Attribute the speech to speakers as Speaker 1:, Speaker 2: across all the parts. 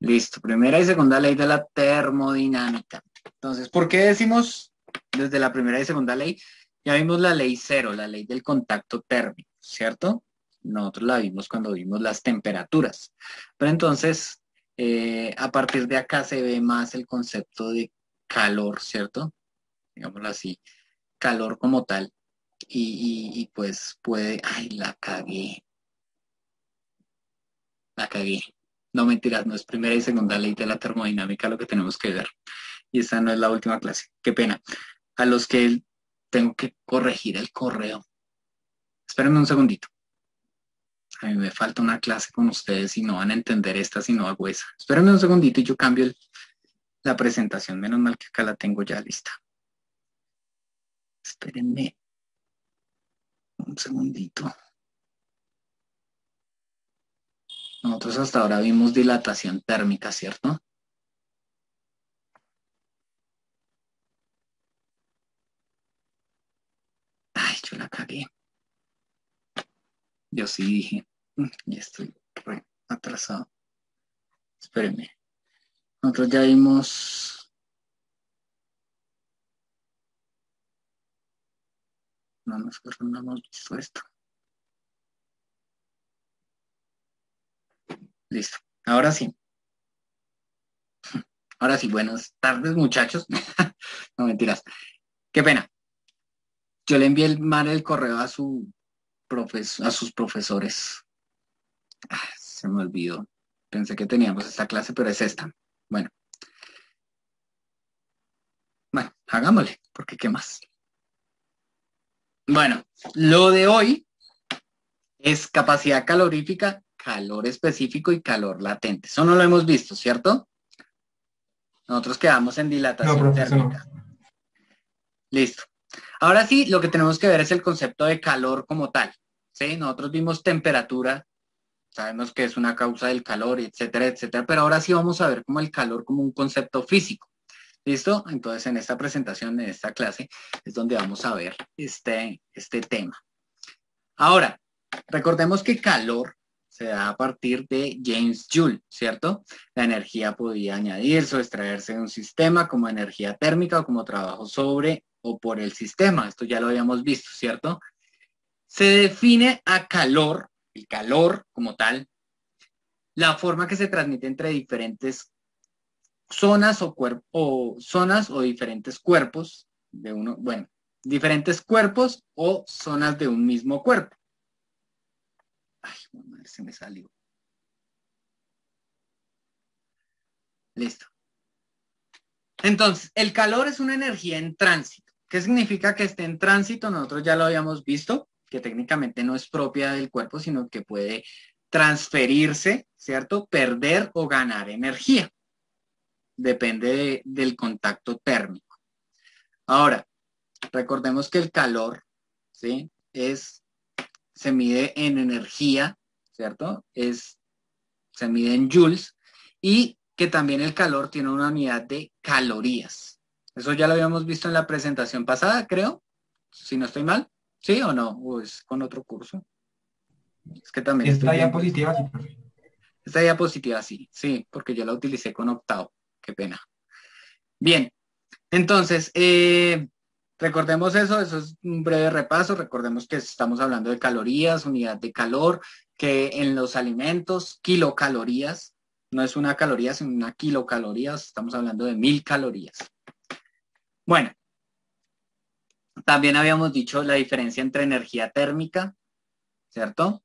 Speaker 1: Listo, primera y segunda ley de la termodinámica. Entonces, ¿por qué decimos desde la primera y segunda ley? Ya vimos la ley cero, la ley del contacto térmico, ¿cierto? Nosotros la vimos cuando vimos las temperaturas. Pero entonces, a partir de acá se ve más el concepto de calor, ¿cierto? Digámoslo así, calor como tal. Pues puede, ay, la cagué. No mentiras, no es primera y segunda ley de la termodinámica lo que tenemos que ver. Y esta no es la última clase. Qué pena. A los que tengo que corregir el correo. Espérenme un segundito. A mí me falta una clase con ustedes y no van a entender esta si no hago esa. Espérenme un segundito y yo cambio la presentación. Menos mal que acá la tengo ya lista. Espérenme un segundito. Nosotros hasta ahora vimos dilatación térmica, ¿cierto? Ay, yo la cagué. Yo sí dije, ya estoy atrasado. Espérenme. Nosotros ya vimos... No, nosotros no hemos visto esto. Listo. Ahora sí. Ahora sí, buenas tardes, muchachos. No, mentiras. Qué pena. Yo le envié mal el correo a a sus profesores. Se me olvidó. Pensé que teníamos esta clase, pero es esta. Bueno, bueno, hagámosle, porque ¿qué más? Bueno, lo de hoy es capacidad calorífica, calor específico y calor latente. Eso no lo hemos visto, ¿cierto? Nosotros quedamos en
Speaker 2: No,
Speaker 1: dilatación
Speaker 2: profe, eso no.
Speaker 1: térmica. Listo. Ahora sí, lo que tenemos que ver es el concepto de calor como tal. ¿Sí? Nosotros vimos temperatura, sabemos que es una causa del calor, etcétera, etcétera, pero ahora sí vamos a ver como el calor como un concepto físico. ¿Listo? Entonces, en esta presentación, en esta clase, es donde vamos a ver este tema. Ahora, recordemos que calor se da a partir de James Joule, ¿cierto? La energía podía añadirse o extraerse de un sistema como energía térmica o como trabajo sobre o por el sistema. Esto ya lo habíamos visto, ¿cierto? Se define a calor, el calor como tal, la forma que se transmite entre diferentes zonas o zonas o diferentes cuerpos de uno, bueno, diferentes cuerpos o zonas de un mismo cuerpo. Ay, madre, se me salió. Listo. Entonces, el calor es una energía en tránsito. ¿Qué significa que esté en tránsito? Nosotros ya lo habíamos visto, que técnicamente no es propia del cuerpo, sino que puede transferirse, ¿cierto? Perder o ganar energía. Depende del contacto térmico. Ahora, recordemos que el calor, ¿sí? Se mide en energía, ¿cierto? Se mide en joules y que también el calor tiene una unidad de calorías. Eso ya lo habíamos visto en la presentación pasada, creo, si no estoy mal, ¿sí o no? O es con otro curso. Es que también estoy
Speaker 2: Esta
Speaker 1: viendo eso.
Speaker 2: diapositiva, sí, profe.
Speaker 1: Esta diapositiva sí, sí, porque yo la utilicé con octavo. Qué pena. Bien, entonces, recordemos eso es un breve repaso, recordemos que estamos hablando de calorías, unidad de calor, que en los alimentos, kilocalorías, no es una caloría, sino una kilocaloría, estamos hablando de 1000 calorías. Bueno, también habíamos dicho la diferencia entre energía térmica, ¿cierto?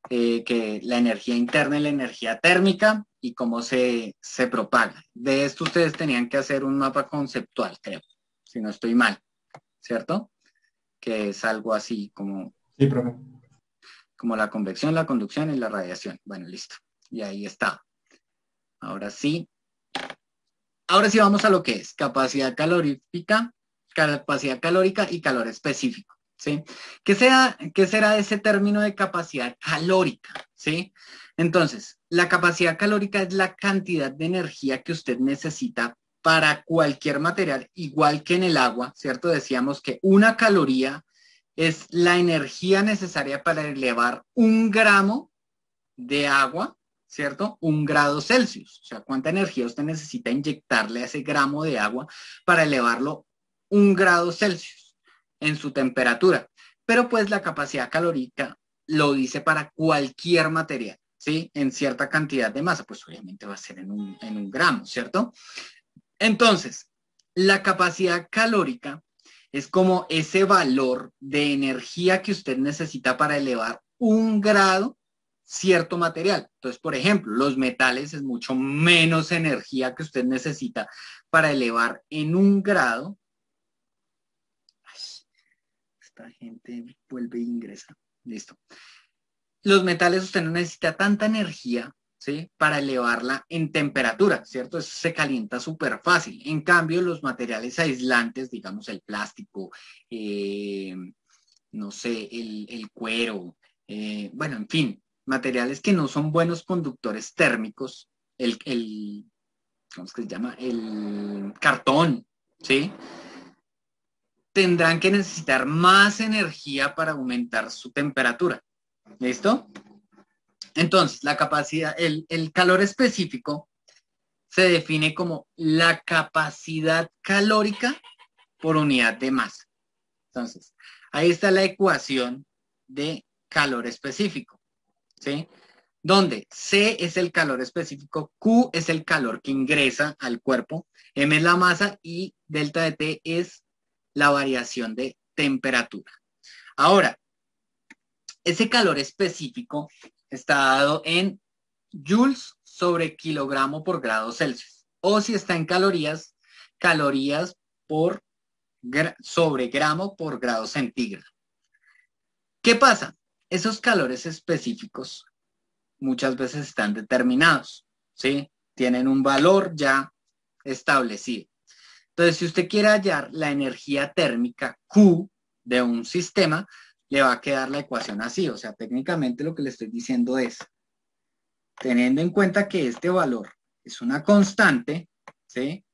Speaker 1: Que la energía interna y la energía térmica y cómo se propaga. De esto ustedes tenían que hacer un mapa conceptual, creo, si no estoy mal. ¿Cierto? Que es algo así
Speaker 2: Sí, profe.
Speaker 1: como la convección, la conducción y la radiación. Bueno, listo. Y ahí está. Ahora sí. Ahora sí vamos a lo que es capacidad calórica y calor específico. ¿Sí? ¿Qué será ese término de capacidad calórica? ¿Sí? Entonces, la capacidad calórica es la cantidad de energía que usted necesita para cualquier material, igual que en el agua, ¿cierto? Decíamos que una caloría es la energía necesaria para elevar 1 gramo de agua, ¿cierto? 1 grado Celsius. O sea, ¿cuánta energía usted necesita inyectarle a ese gramo de agua para elevarlo 1 grado Celsius en su temperatura? Pero pues la capacidad calórica lo dice para cualquier material, ¿sí? En cierta cantidad de masa, pues obviamente va a ser en un gramo, ¿cierto? Entonces, la capacidad calórica es como ese valor de energía que usted necesita para elevar 1 grado cierto material. Entonces, por ejemplo, los metales es mucho menos energía que usted necesita para elevar en 1 grado. Ay, esta gente vuelve e ingresa. Listo. Los metales usted no necesita tanta energía, ¿sí? Para elevarla en temperatura, ¿cierto? Eso se calienta súper fácil. En cambio, los materiales aislantes, digamos el plástico, eh, no sé, el cuero, bueno, en fin, materiales que no son buenos conductores térmicos, ¿cómo es que se llama? El cartón, ¿sí? Tendrán que necesitar más energía para aumentar su temperatura. ¿Listo? Entonces, la capacidad, el calor específico se define como la capacidad calórica por unidad de masa. Entonces, ahí está la ecuación de calor específico, ¿sí? Donde C es el calor específico, Q es el calor que ingresa al cuerpo, M es la masa y delta de T es la variación de temperatura. Ahora, ese calor específico está dado en joules sobre kilogramo por grado Celsius. O si está en calorías, calorías por sobre gramo por grado centígrado. ¿Qué pasa? Esos calores específicos muchas veces están determinados, ¿sí? Tienen un valor ya establecido. Entonces, si usted quiere hallar la energía térmica Q de un sistema, le va a quedar la ecuación así. O sea, técnicamente lo que le estoy diciendo es, teniendo en cuenta que este valor es una constante, ¿sí?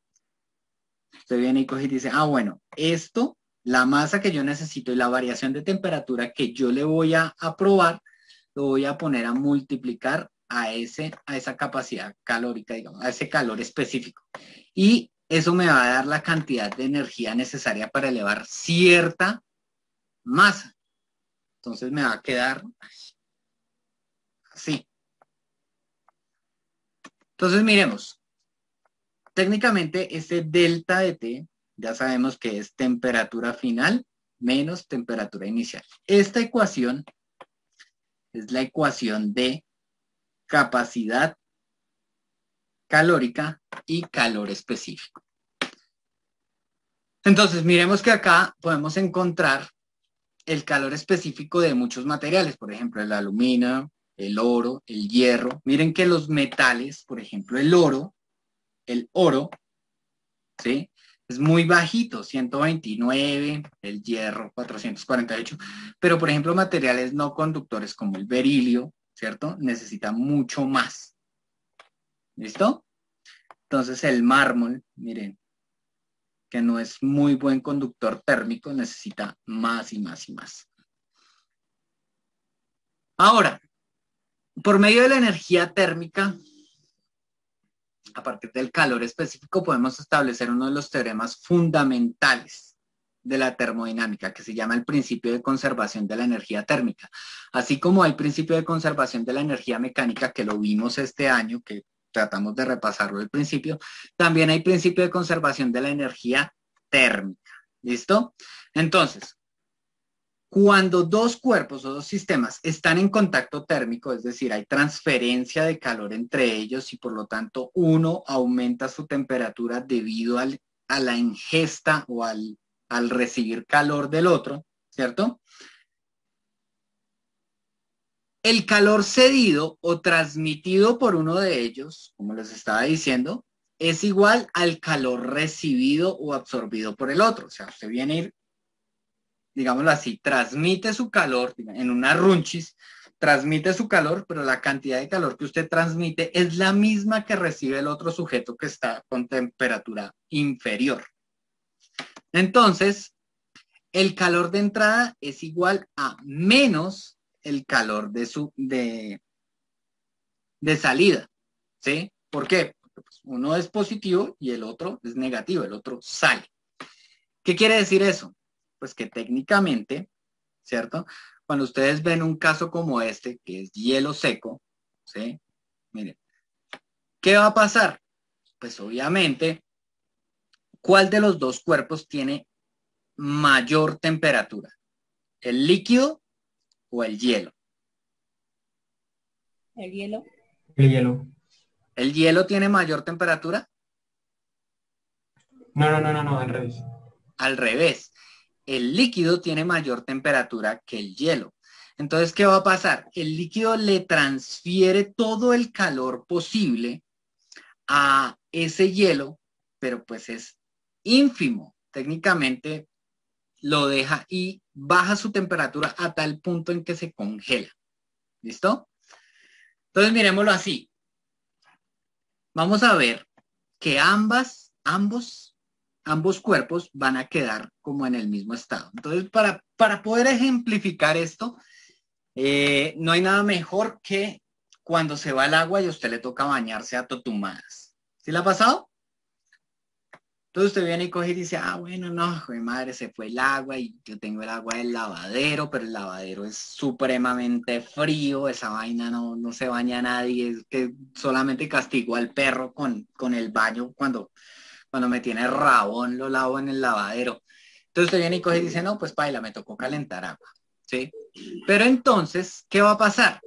Speaker 1: Usted viene y coge y dice, bueno, esto, la masa que yo necesito y la variación de temperatura que yo le voy a probar, lo voy a poner a multiplicar a esa capacidad calórica, digamos, a ese calor específico. Y eso me va a dar la cantidad de energía necesaria para elevar cierta masa. Entonces me va a quedar así. Entonces miremos, técnicamente este delta de T ya sabemos que es temperatura final menos temperatura inicial. Esta ecuación es la ecuación de capacidad calórica y calor específico. Entonces miremos que acá podemos encontrar el calor específico de muchos materiales, por ejemplo, el aluminio, el oro, el hierro. Miren que los metales, por ejemplo, el oro, ¿sí? Es muy bajito, 129, el hierro 448, pero por ejemplo materiales no conductores como el berilio, ¿cierto? Necesita mucho más. ¿Listo? Entonces el mármol, miren, que no es muy buen conductor térmico, necesita más y más y más. Ahora, por medio de la energía térmica, a partir del calor específico, podemos establecer uno de los teoremas fundamentales de la termodinámica, que se llama el principio de conservación de la energía térmica. Así como hay principio de conservación de la energía mecánica, que lo vimos este año, que tratamos de repasarlo al principio, también hay principio de conservación de la energía térmica. ¿Listo? Entonces, cuando dos cuerpos o dos sistemas están en contacto térmico, es decir, hay transferencia de calor entre ellos y por lo tanto uno aumenta su temperatura debido a la ingesta o al recibir calor del otro, ¿cierto? El calor cedido o transmitido por uno de ellos, como les estaba diciendo, es igual al calor recibido o absorbido por el otro. O sea, usted viene a ir, digámoslo así, transmite su calor en una runchis, transmite su calor, pero la cantidad de calor que usted transmite es la misma que recibe el otro sujeto que está con temperatura inferior. Entonces, el calor de entrada es igual a menos el calor de salida, ¿sí? ¿Por qué? Porque pues, uno es positivo y el otro es negativo, el otro sale. ¿Qué quiere decir eso? Pues que técnicamente, ¿cierto? Cuando ustedes ven un caso como este, que es hielo seco, ¿sí? Miren, ¿qué va a pasar? Pues obviamente, ¿cuál de los dos cuerpos tiene mayor temperatura? ¿El líquido o el hielo?
Speaker 2: El hielo.
Speaker 3: El hielo.
Speaker 1: ¿El hielo tiene mayor temperatura?
Speaker 3: No, al revés.
Speaker 1: Al revés, el líquido tiene mayor temperatura que el hielo. Entonces, ¿qué va a pasar? El líquido le transfiere todo el calor posible a ese hielo, pero pues es ínfimo. Técnicamente lo deja y baja su temperatura a tal punto en que se congela. ¿Listo? Entonces, miremoslo así. Vamos a ver que ambos cuerpos van a quedar como en el mismo estado. Entonces, para poder ejemplificar esto, no hay nada mejor que cuando se va al agua y a usted le toca bañarse a totumadas. ¿Sí le ha pasado? Entonces usted viene y coge y dice, ah, bueno, no, mi madre, se fue el agua y yo tengo el agua del lavadero, pero el lavadero es supremamente frío, esa vaina no se baña nadie, es que solamente castigo al perro con el baño cuando me tiene rabón, lo lavo en el lavadero. Entonces usted viene y coge y dice, no, pues paila, me tocó calentar agua, ¿sí? Pero entonces, ¿qué va a pasar?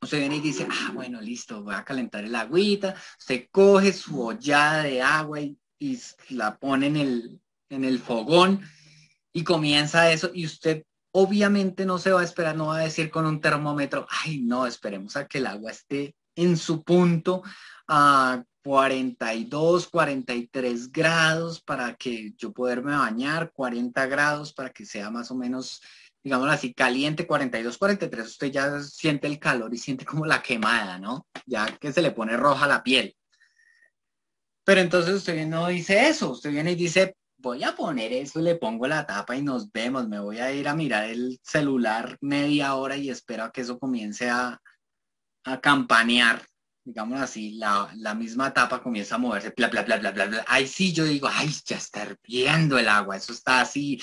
Speaker 1: Usted viene y dice, ah, bueno, listo, voy a calentar el agüita. Usted coge su ollada de agua y la pone en el fogón y comienza eso. Y usted obviamente no se va a esperar, no va a decir con un termómetro, ay, no, esperemos a que el agua esté en su punto a 42, 43 grados para que yo poderme bañar, 40 grados para que sea más o menos, digámoslo así, caliente, 42, 43, usted ya siente el calor y siente como la quemada, ¿no? Ya que se le pone roja la piel. Pero entonces usted no dice eso, usted viene y dice, voy a poner eso, le pongo la tapa y nos vemos, me voy a ir a mirar el celular media hora y espero a que eso comience a campanear, digamos así, la misma tapa comienza a moverse, bla, bla, bla, bla, bla, bla. Ahí sí yo digo, ay, ya está hirviendo el agua, eso está así,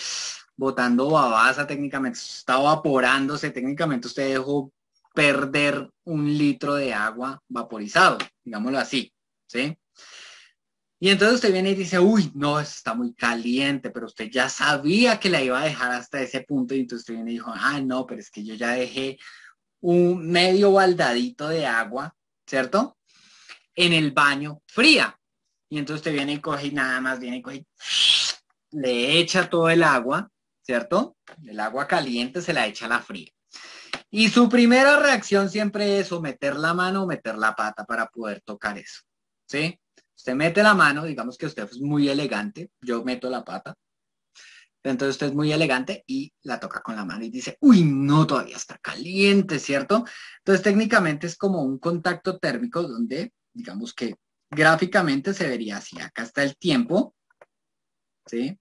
Speaker 1: botando babasa técnicamente, está evaporándose, técnicamente usted dejó perder 1 litro de agua vaporizado, digámoslo así, ¿sí? Y entonces usted viene y dice, uy, no, eso está muy caliente, pero usted ya sabía que la iba a dejar hasta ese punto y entonces usted viene y dijo, ah, no, pero es que yo ya dejé un medio baldadito de agua, ¿cierto? En el baño fría. Y entonces usted viene y coge y nada más viene y coge y le echa todo el agua, ¿cierto? El agua caliente se la echa a la fría. Y su primera reacción siempre es o meter la mano o meter la pata para poder tocar eso, ¿sí? Usted mete la mano, digamos que usted es muy elegante, yo meto la pata, entonces usted es muy elegante y la toca con la mano y dice, uy, no, todavía está caliente, ¿cierto? Entonces técnicamente es como un contacto térmico donde, digamos que gráficamente se vería así, acá está el tiempo, ¿sí?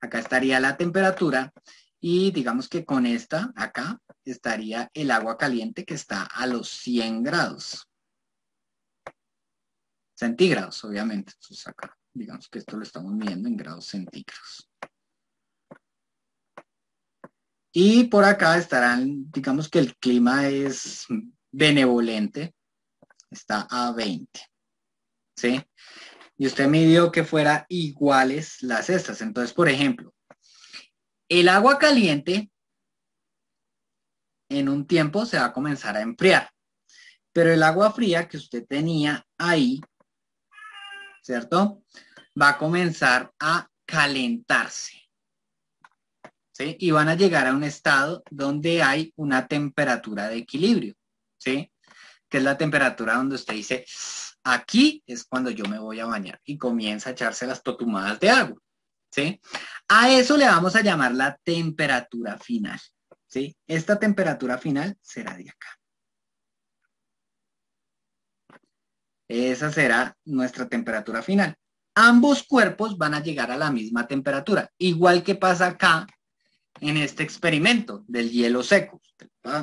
Speaker 1: Acá estaría la temperatura y digamos que con esta, acá, estaría el agua caliente que está a los 100 grados centígrados, obviamente. Entonces acá, digamos que esto lo estamos midiendo en grados centígrados. Y por acá estarán, digamos que el clima es benevolente, está a 20, ¿sí? Y usted midió que fuera iguales las estas. Entonces, por ejemplo, el agua caliente en un tiempo se va a comenzar a enfriar, pero el agua fría que usted tenía ahí, ¿cierto? Va a comenzar a calentarse, ¿sí? Y van a llegar a un estado donde hay una temperatura de equilibrio, ¿sí? Que es la temperatura donde usted dice, aquí es cuando yo me voy a bañar y comienza a echarse las totumadas de agua, ¿sí? A eso le vamos a llamar la temperatura final, ¿sí? Esta temperatura final será de acá. Esa será nuestra temperatura final. Ambos cuerpos van a llegar a la misma temperatura, igual que pasa acá en este experimento del hielo seco.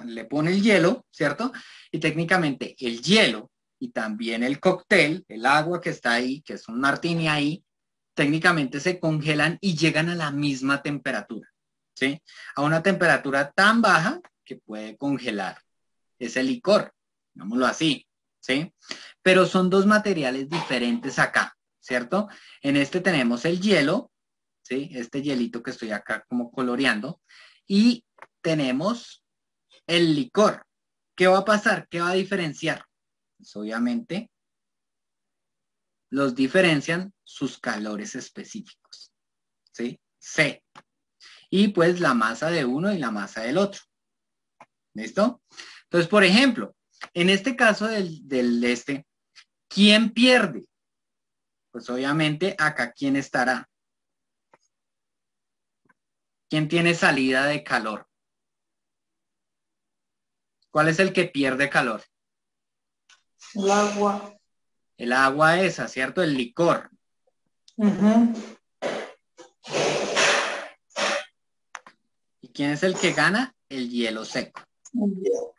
Speaker 1: le pone el hielo, ¿cierto? Y técnicamente el hielo y también el cóctel, el agua que está ahí, que es un martini ahí, técnicamente se congelan y llegan a la misma temperatura, ¿sí? A una temperatura tan baja que puede congelar ese licor, digámoslo así, ¿sí? Pero son dos materiales diferentes acá, ¿cierto? En este tenemos el hielo, ¿sí? Este hielito que estoy acá como coloreando, y tenemos el licor. ¿Qué va a pasar? ¿Qué va a diferenciar? Pues obviamente los diferencian sus calores específicos, ¿sí? C. Y pues la masa de uno y la masa del otro. ¿Listo? Entonces, por ejemplo, en este caso ¿quién pierde? Pues obviamente acá, ¿quién estará? ¿Quién tiene salida de calor? ¿Cuál es el que pierde calor?
Speaker 2: El agua.
Speaker 1: El agua esa, ¿cierto? El licor.
Speaker 2: Ujú.
Speaker 1: ¿Y quién es el que gana? El hielo seco.
Speaker 2: El hielo.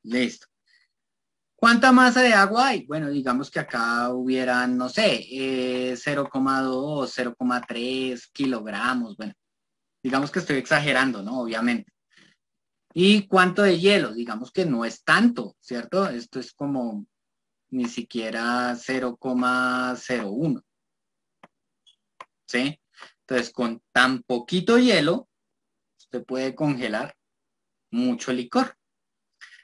Speaker 1: Listo. ¿Cuánta masa de agua hay? Bueno, digamos que acá hubieran, no sé, 0,2, 0,3 kilogramos. Bueno, digamos que estoy exagerando, ¿no? Obviamente. ¿Y cuánto de hielo? Digamos que no es tanto, ¿cierto? Esto es como ni siquiera 0,01, ¿sí? Entonces, con tan poquito hielo, usted puede congelar mucho licor.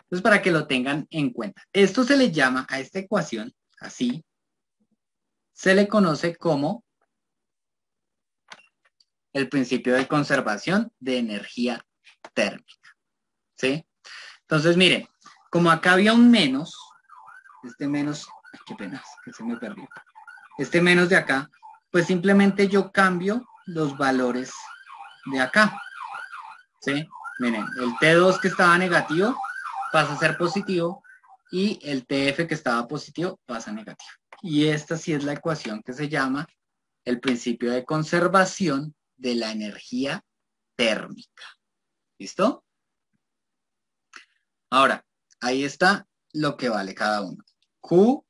Speaker 1: Entonces, para que lo tengan en cuenta. Esto se le llama a esta ecuación, así, se le conoce como el principio de conservación de energía térmica, ¿sí? Entonces, miren, como acá había un menos, este menos, ay, qué pena, que se me perdió. Este menos de acá, pues simplemente yo cambio los valores de acá, ¿sí? Miren, el T2 que estaba negativo pasa a ser positivo y el TF que estaba positivo pasa a negativo. Y esta sí es la ecuación que se llama el principio de conservación de la energía térmica. ¿Listo? Ahora, ahí está lo que vale cada uno. Q,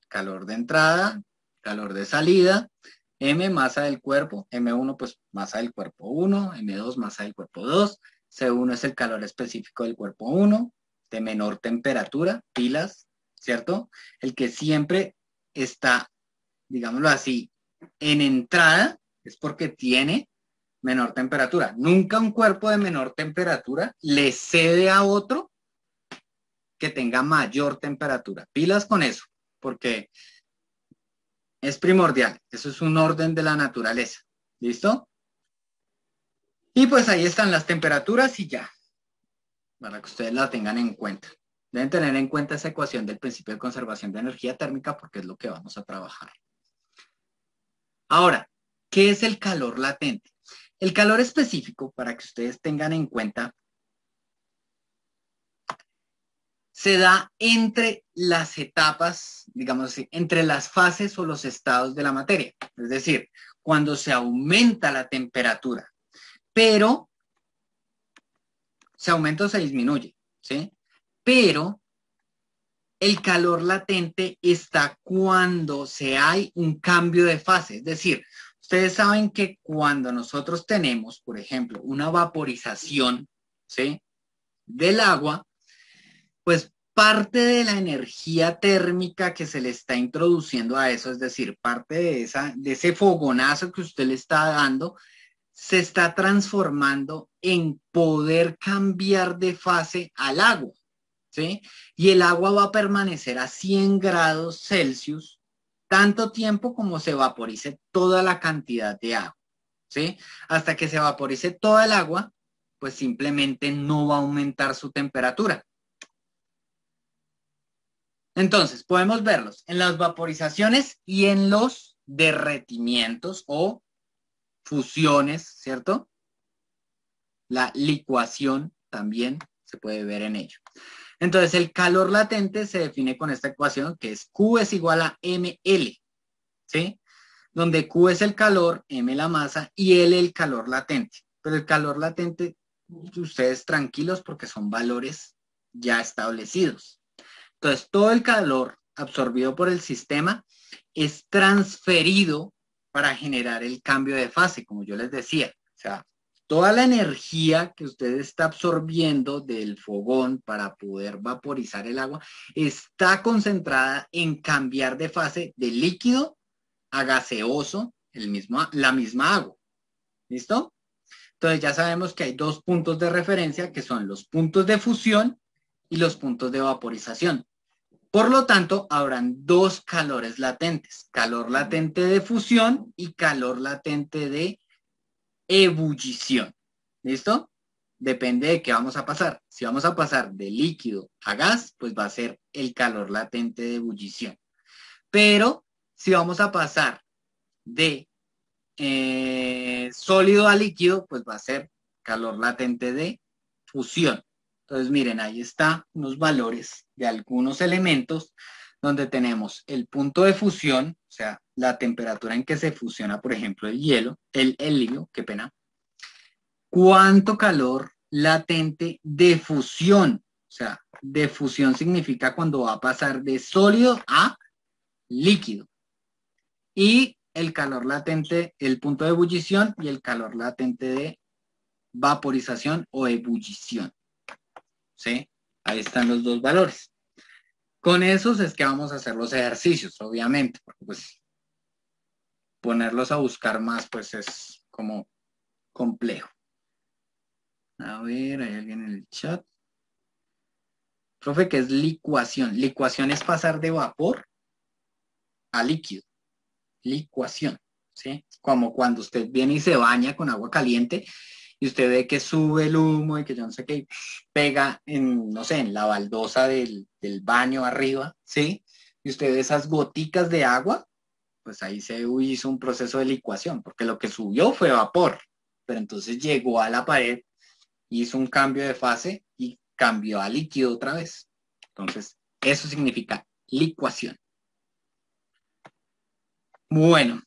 Speaker 1: calor de entrada, calor de salida. M, masa del cuerpo. M1, pues masa del cuerpo 1. M2, masa del cuerpo 2. C1 es el calor específico del cuerpo 1, de menor temperatura, pilas, ¿cierto? El que siempre está, digámoslo así, en entrada es porque tiene menor temperatura. Nunca un cuerpo de menor temperatura le cede a otro que tenga mayor temperatura. Pilas con eso, porque es primordial. Eso es un orden de la naturaleza. ¿Listo? Y pues ahí están las temperaturas y ya, para que ustedes la tengan en cuenta. Deben tener en cuenta esa ecuación del principio de conservación de energía térmica porque es lo que vamos a trabajar. Ahora, ¿qué es el calor latente? El calor específico, para que ustedes tengan en cuenta, se da entre las etapas, digamos así, entre las fases o los estados de la materia. Es decir, cuando se aumenta la temperatura, pero se aumenta o se disminuye, ¿sí? Pero el calor latente está cuando se hay un cambio de fase. Es decir, ustedes saben que cuando nosotros tenemos, por ejemplo, una vaporización, ¿sí?, del agua, pues parte de la energía térmica que se le está introduciendo a eso, es decir, parte de ese fogonazo que usted le está dando, se está transformando en poder cambiar de fase al agua, ¿sí? Y el agua va a permanecer a 100 grados Celsius tanto tiempo como se vaporice toda la cantidad de agua, ¿sí? Hasta que se vaporice toda el agua, pues simplemente no va a aumentar su temperatura. Entonces, podemos verlos en las vaporizaciones y en los derretimientos o fusiones, ¿cierto? La licuación también se puede ver en ello. Entonces, el calor latente se define con esta ecuación que es Q es igual a ML, ¿sí? donde Q es el calor, M la masa y L el calor latente. Pero el calor latente, ustedes tranquilos porque son valores ya establecidos. Entonces, todo el calor absorbido por el sistema es transferido para generar el cambio de fase, como yo les decía. O sea, toda la energía que usted está absorbiendo del fogón para poder vaporizar el agua está concentrada en cambiar de fase de líquido a gaseoso, la misma agua. ¿Listo? Entonces ya sabemos que hay dos puntos de referencia que son los puntos de fusión y los puntos de vaporización. Por lo tanto, habrán dos calores latentes, calor latente de fusión y calor latente de ebullición. ¿Listo? Depende de qué vamos a pasar. Si vamos a pasar de líquido a gas, pues va a ser el calor latente de ebullición. Pero si vamos a pasar de sólido a líquido, pues va a ser calor latente de fusión. Entonces, miren, ahí está unos valores de algunos elementos donde tenemos el punto de fusión, o sea, la temperatura en que se fusiona, por ejemplo, el hielo, el helio, qué pena. ¿Cuánto calor latente de fusión? O sea, de fusión significa cuando va a pasar de sólido a líquido. Y el calor latente, el punto de ebullición y el calor latente de vaporización o ebullición. ¿Sí? Ahí están los dos valores. Con esos es que vamos a hacer los ejercicios, obviamente, porque pues ponerlos a buscar más pues es como complejo. A ver, hay alguien en el chat. Profe, ¿qué es licuación? Licuación es pasar de vapor a líquido. Licuación, ¿sí? Como cuando usted viene y se baña con agua caliente y usted ve que sube el humo y que yo no sé qué, pega en, no sé, en la baldosa del baño arriba, ¿sí? Y usted ve esas goticas de agua, pues ahí se hizo un proceso de licuación, porque lo que subió fue vapor, pero entonces llegó a la pared, hizo un cambio de fase y cambió a líquido otra vez. Entonces, eso significa licuación. Bueno,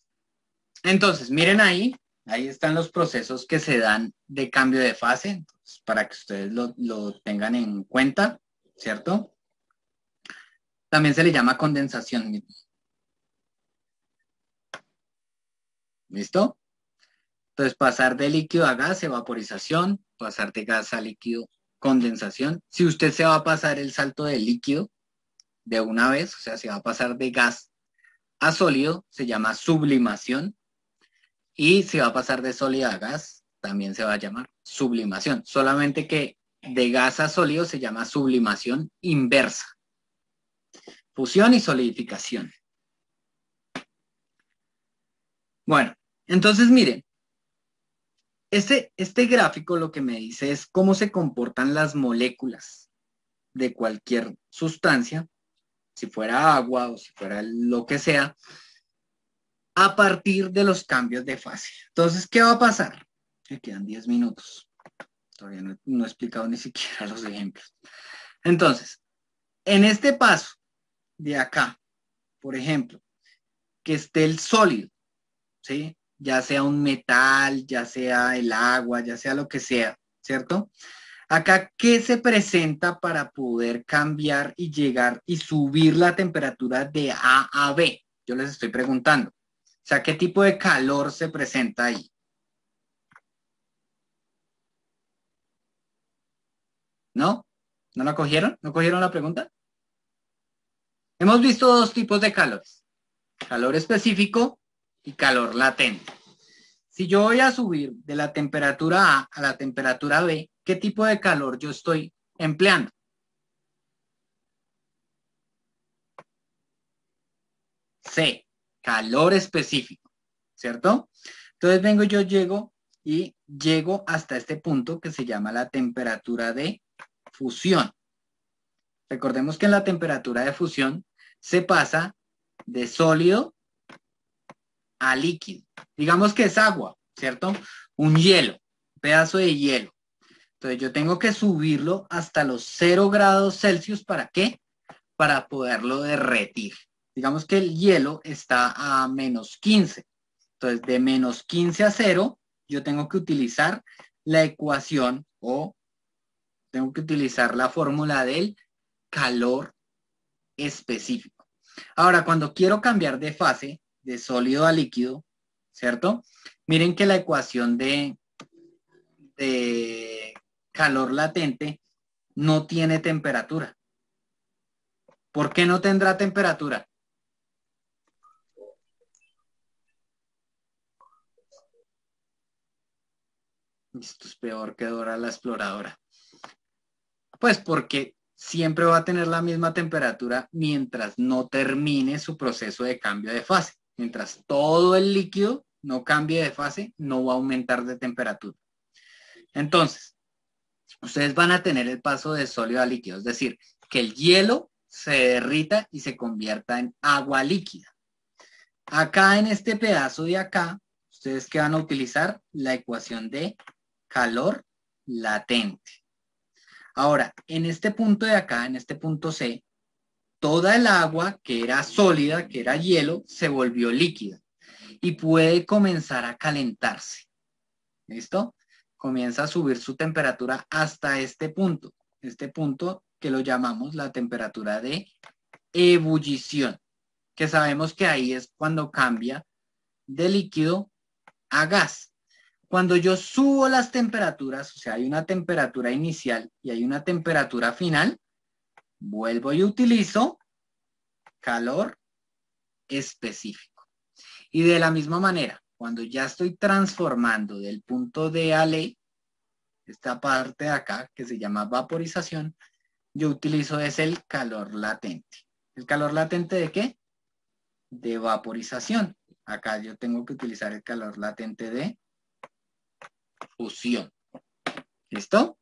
Speaker 1: entonces, miren ahí están los procesos que se dan de cambio de fase, entonces, para que ustedes lo tengan en cuenta, ¿cierto? También se le llama condensación. ¿Listo? Entonces, pasar de líquido a gas, evaporización, pasar de gas a líquido, condensación. Si usted se va a pasar el salto de líquido de una vez, o sea, si va a pasar de gas a sólido, se llama sublimación. Y si va a pasar de sólido a gas, también se va a llamar sublimación. Solamente que de gas a sólido se llama sublimación inversa. Fusión y solidificación. Bueno, entonces miren, este gráfico lo que me dice es cómo se comportan las moléculas de cualquier sustancia, si fuera agua o si fuera lo que sea, a partir de los cambios de fase. Entonces, ¿qué va a pasar? Me quedan 10 minutos. Todavía no he explicado ni siquiera los ejemplos. Entonces, en este paso de acá, por ejemplo, que esté el sólido, ¿sí? Ya sea un metal, ya sea el agua, ya sea lo que sea, ¿cierto? Acá, ¿qué se presenta para poder cambiar y llegar y subir la temperatura de A a B? Yo les estoy preguntando. O sea, ¿qué tipo de calor se presenta ahí? ¿No? ¿No la cogieron? ¿No cogieron la pregunta? Hemos visto dos tipos de calores. Calor específico y calor latente. Si yo voy a subir de la temperatura A a la temperatura B, ¿qué tipo de calor yo estoy empleando? C, calor específico, ¿cierto? Entonces llego hasta este punto que se llama la temperatura de fusión. Recordemos que en la temperatura de fusión se pasa de sólido a líquido. Digamos que es agua, ¿cierto? Un hielo, un pedazo de hielo. Entonces yo tengo que subirlo hasta los 0 grados Celsius. ¿Para qué? Para poderlo derretir. Digamos que el hielo está a -15. Entonces, de menos 15 a 0, yo tengo que utilizar la ecuación o tengo que utilizar la fórmula del calor específico. Ahora, cuando quiero cambiar de fase, de sólido a líquido, ¿cierto? Miren que la ecuación de calor latente no tiene temperatura. ¿Por qué no tendrá temperatura? Esto es peor que Dora la Exploradora. Pues porque siempre va a tener la misma temperatura mientras no termine su proceso de cambio de fase. Mientras todo el líquido no cambie de fase, no va a aumentar de temperatura. Entonces, ustedes van a tener el paso de sólido a líquido, es decir, que el hielo se derrita y se convierta en agua líquida. Acá en este pedazo de acá, ustedes que van a utilizar la ecuación de calor latente. Ahora, en este punto de acá, en este punto C, toda el agua que era sólida, que era hielo, se volvió líquida y puede comenzar a calentarse. ¿Listo? Comienza a subir su temperatura hasta este punto que lo llamamos la temperatura de ebullición, que sabemos que ahí es cuando cambia de líquido a gas. Cuando yo subo las temperaturas, o sea, hay una temperatura inicial y hay una temperatura final, vuelvo y utilizo calor específico. Y de la misma manera, cuando ya estoy transformando del punto D a L, esta parte de acá que se llama vaporización, yo utilizo es el calor latente. ¿El calor latente de qué? De vaporización. Acá yo tengo que utilizar el calor latente de fusión. ¿Listo?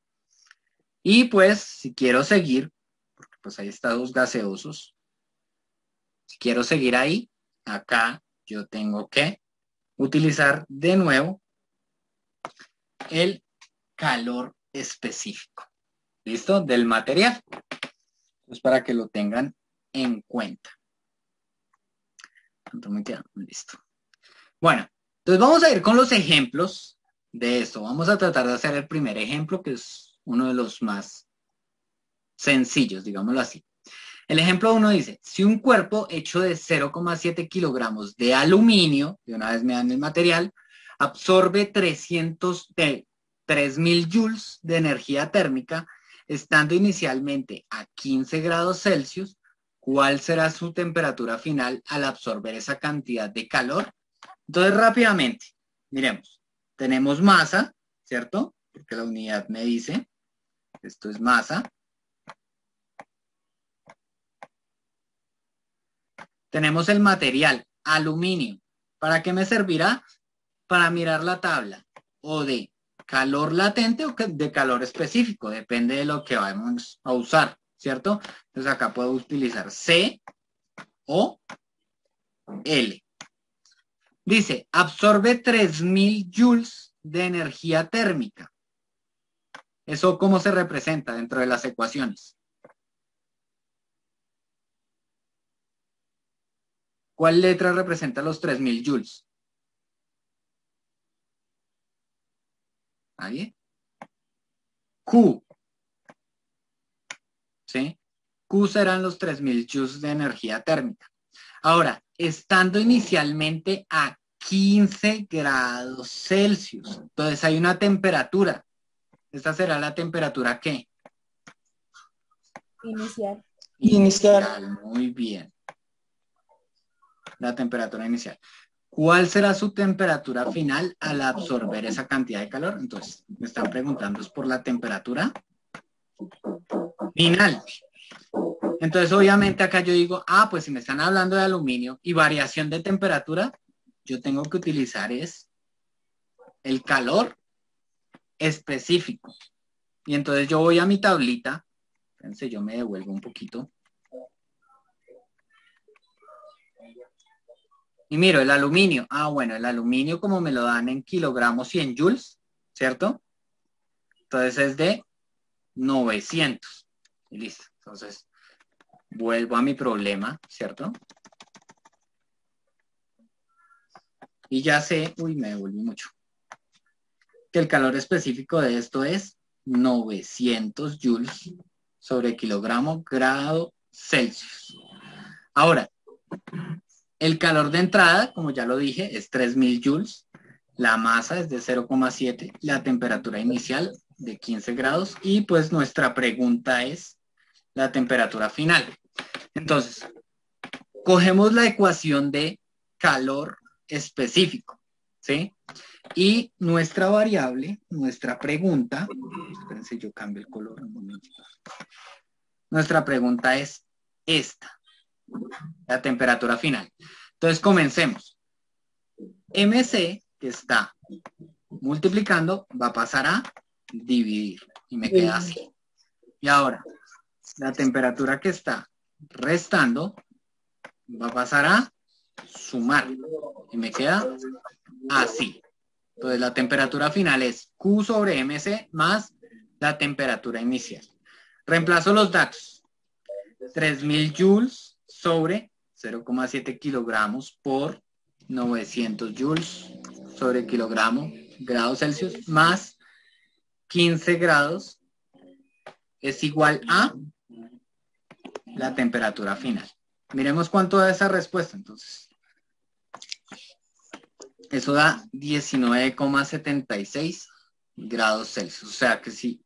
Speaker 1: Y pues, si quiero seguir, porque pues hay estados gaseosos, si quiero seguir ahí, acá yo tengo que utilizar de nuevo el calor específico. ¿Listo? Del material. Pues para que lo tengan en cuenta. Listo. Bueno, entonces vamos a ir con los ejemplos de esto. Vamos a tratar de hacer el primer ejemplo, que es uno de los más sencillos, digámoslo así. El ejemplo 1 dice, si un cuerpo hecho de 0,7 kilogramos de aluminio, de una vez me dan el material, absorbe 3.000 joules de energía térmica, estando inicialmente a 15 grados Celsius, ¿cuál será su temperatura final al absorber esa cantidad de calor? Entonces, rápidamente, miremos, tenemos masa, ¿cierto? Porque la unidad me dice, esto es masa. Tenemos el material, aluminio. ¿Para qué me servirá? Para mirar la tabla o de calor latente o de calor específico, depende de lo que vamos a usar, ¿cierto? Entonces acá puedo utilizar C o L. Dice, absorbe 3.000 joules de energía térmica. ¿Eso cómo se representa dentro de las ecuaciones? ¿Cuál letra representa los 3.000 joules? ¿Nadie? Q. ¿Sí? Q serán los 3.000 joules de energía térmica. Ahora, estando inicialmente a 15 grados Celsius, entonces hay una temperatura. ¿Esta será la temperatura qué?
Speaker 4: Inicial.
Speaker 2: Inicial.
Speaker 1: Muy bien. La temperatura inicial. ¿Cuál será su temperatura final al absorber esa cantidad de calor? Entonces, me están preguntando es por la temperatura final. Entonces, obviamente acá yo digo, pues si me están hablando de aluminio y variación de temperatura, yo tengo que utilizar es el calor específico. Y entonces yo voy a mi tablita. Fíjense, yo me devuelvo un poquito. Y miro, el aluminio. Bueno, el aluminio como me lo dan en kilogramos y en joules, ¿cierto? Entonces es de 900. Y listo. Entonces, vuelvo a mi problema, ¿cierto? Y ya sé, uy, me devolví mucho, que el calor específico de esto es 900 joules sobre kilogramo grado Celsius. Ahora, el calor de entrada, como ya lo dije, es 3000 joules. La masa es de 0,7. La temperatura inicial de 15 grados. Y pues nuestra pregunta es la temperatura final. Entonces, cogemos la ecuación de calor específico, ¿sí? Y nuestra variable, nuestra pregunta, espérense, yo cambio el color un momento. Nuestra pregunta es esta, la temperatura final. Entonces, comencemos. MC, que está multiplicando, va a pasar a dividir y me queda así. Y ahora, la temperatura que está restando va a pasar a sumar y me queda así. Entonces, la temperatura final es Q sobre MC más la temperatura inicial. Reemplazo los datos. 3000 joules sobre 0,7 kilogramos por 900 joules sobre kilogramo grados Celsius más 15 grados es igual a la temperatura final. Miremos cuánto da esa respuesta entonces. Eso da 19,76 grados Celsius. O sea que si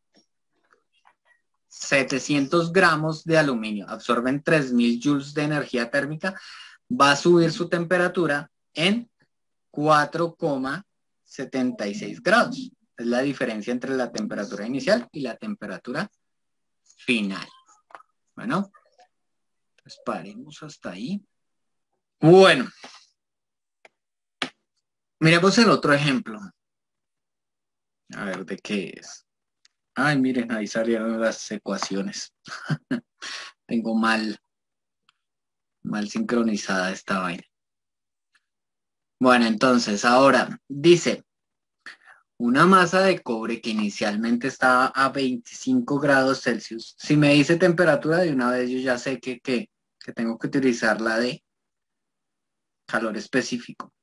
Speaker 1: 700 gramos de aluminio absorben 3000 joules de energía térmica, va a subir su temperatura en 4,76 grados. Es la diferencia entre la temperatura inicial y la temperatura final. Bueno, pues paremos hasta ahí. Bueno, miremos el otro ejemplo. A ver, ¿de qué es? Ay, miren, ahí salieron las ecuaciones. Tengo mal sincronizada esta vaina. Bueno, entonces, ahora dice, una masa de cobre que inicialmente estaba a 25 grados Celsius. Si me dice temperatura, de una vez yo ya sé que tengo que utilizar la de calor específico.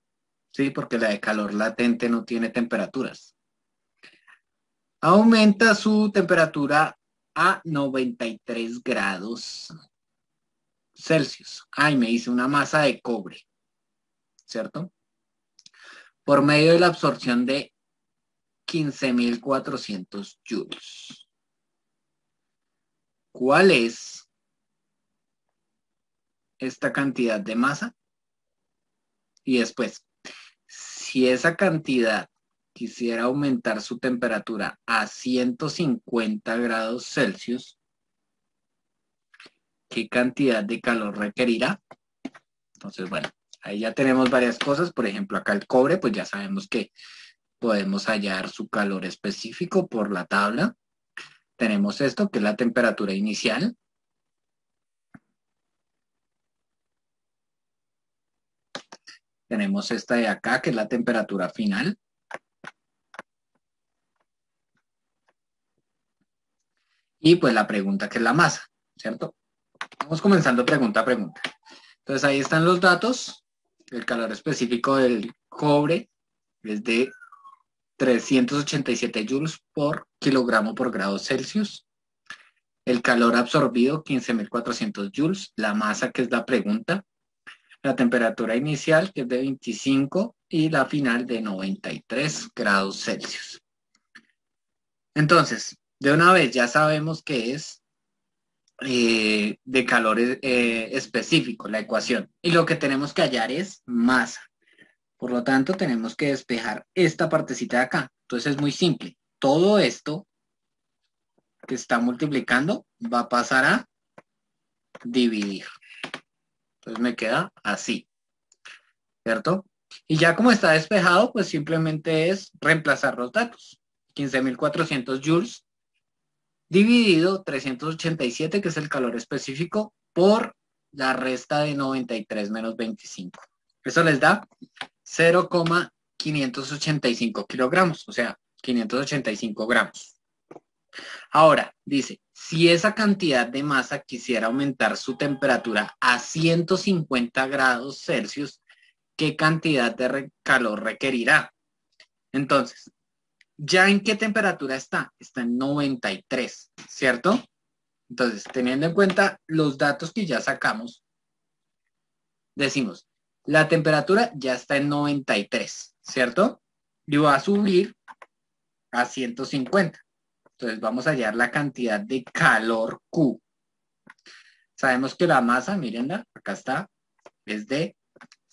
Speaker 1: Sí, porque la de calor latente no tiene temperaturas. Aumenta su temperatura a 93 grados Celsius. Ay, me dice una masa de cobre, ¿cierto? Por medio de la absorción de 15.400 joules. ¿Cuál es esta cantidad de masa? Y después, si esa cantidad quisiera aumentar su temperatura a 150 grados Celsius, ¿qué cantidad de calor requerirá? Entonces, bueno, ahí ya tenemos varias cosas. Por ejemplo, acá el cobre, pues ya sabemos que podemos hallar su calor específico por la tabla. Tenemos esto, que es la temperatura inicial. Tenemos esta de acá, que es la temperatura final. Y pues la pregunta, que es la masa, ¿cierto? Vamos comenzando pregunta a pregunta. Entonces ahí están los datos. El calor específico del cobre es de 387 joules por kilogramo por grado Celsius. El calor absorbido, 15.400 joules. La masa, que es la pregunta. La temperatura inicial, que es de 25, y la final de 93 grados Celsius. Entonces, de una vez ya sabemos que es de calor específico, la ecuación. Y lo que tenemos que hallar es masa. Por lo tanto, tenemos que despejar esta partecita de acá. Entonces es muy simple. Todo esto que está multiplicando va a pasar a dividir. Entonces me queda así, ¿cierto? Y ya como está despejado, pues simplemente es reemplazar los datos. 15.400 joules dividido 387, que es el calor específico, por la resta de 93 menos 25. Eso les da 0,585 kilogramos, o sea, 585 gramos. Ahora, dice, si esa cantidad de masa quisiera aumentar su temperatura a 150 grados Celsius, qué cantidad de calor requerirá. Entonces, ¿ya en qué temperatura está? Está en 93, ¿cierto? Entonces, teniendo en cuenta los datos que ya sacamos, decimos, la temperatura ya está en 93, ¿cierto? Y va a subir a 150. Entonces, vamos a hallar la cantidad de calor Q. Sabemos que la masa, mírenla, acá está, es de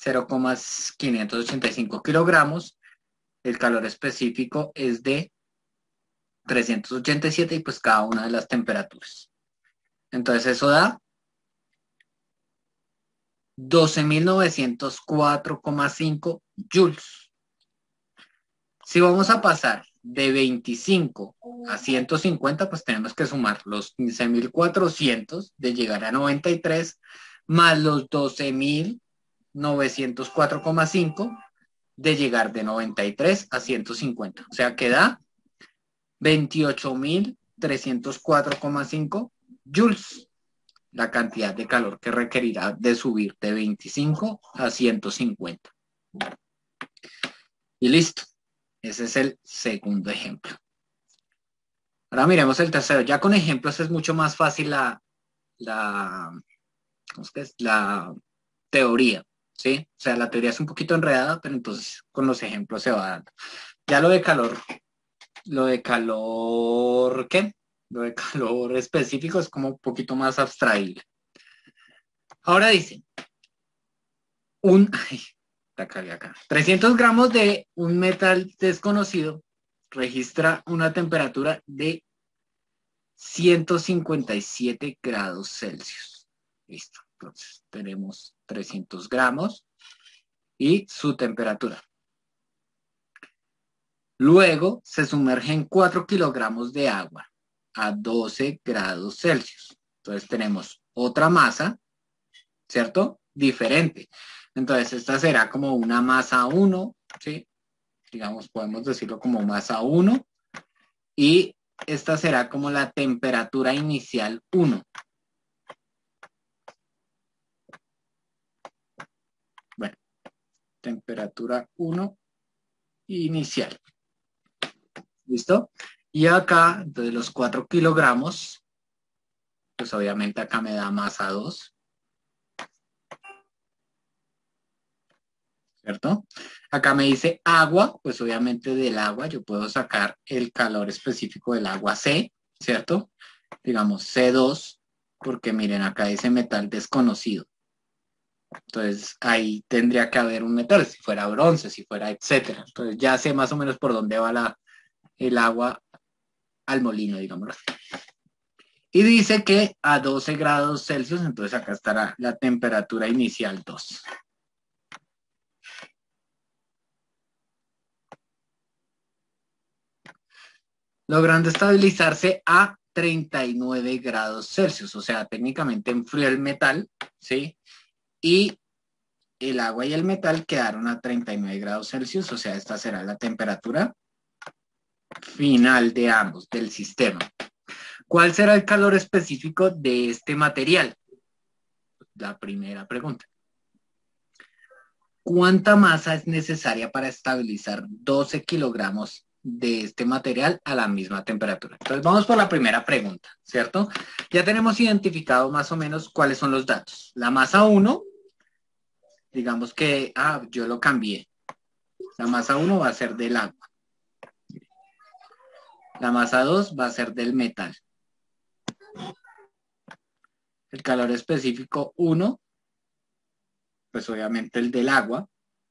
Speaker 1: 0,585 kilogramos. El calor específico es de 387 y pues cada una de las temperaturas. Entonces eso da 12.904,5 joules. Si vamos a pasar de 25 a 150, pues tenemos que sumar los 15.400 de llegar a 93 más los 12.904,5 de llegar de 93 a 150. O sea que da 28.304,5 joules, la cantidad de calor que requerirá de subir de 25 a 150. Y listo. Ese es el segundo ejemplo. Ahora miremos el tercero. Ya con ejemplos es mucho más fácil ¿cómo es que es? La teoría, ¿sí? O sea, la teoría es un poquito enredada, pero entonces con los ejemplos se va dando. Ya ¿qué? Lo de calor específico es como un poquito más abstraíble. Ahora dice, la cagué acá. 300 gramos de un metal desconocido registra una temperatura de 157 grados Celsius. Listo. Entonces tenemos 300 gramos y su temperatura. Luego se sumergen 4 kilogramos de agua a 12 grados Celsius. Entonces tenemos otra masa, ¿cierto? Diferente. Entonces esta será como una masa 1, ¿sí? Digamos, podemos decirlo como masa 1. Y esta será como la temperatura inicial 1. Bueno, temperatura 1 inicial. ¿Listo? Y acá, entonces los 4 kilogramos, pues obviamente acá me da masa 2. ¿Cierto? Acá me dice agua, pues obviamente del agua yo puedo sacar el calor específico del agua C, ¿cierto? Digamos C2, porque miren, acá dice metal desconocido. Entonces ahí tendría que haber un metal, si fuera bronce, si fuera etcétera. Entonces ya sé más o menos por dónde va el agua al molino, digámoslo. Y dice que a 12 grados Celsius, entonces acá estará la temperatura inicial 2. Logrando estabilizarse a 39 grados Celsius, o sea, técnicamente enfrió el metal, ¿sí? Y el agua y el metal quedaron a 39 grados Celsius, o sea, esta será la temperatura final de ambos, del sistema. ¿Cuál será el calor específico de este material? La primera pregunta. ¿Cuánta masa es necesaria para estabilizar 12 kilogramos de este material a la misma temperatura? Entonces vamos por la primera pregunta, ¿cierto? Ya tenemos identificado más o menos cuáles son los datos. La masa 1, digamos que, yo lo cambié. La masa 1 va a ser del agua. La masa 2 va a ser del metal. El calor específico 1, pues obviamente el del agua,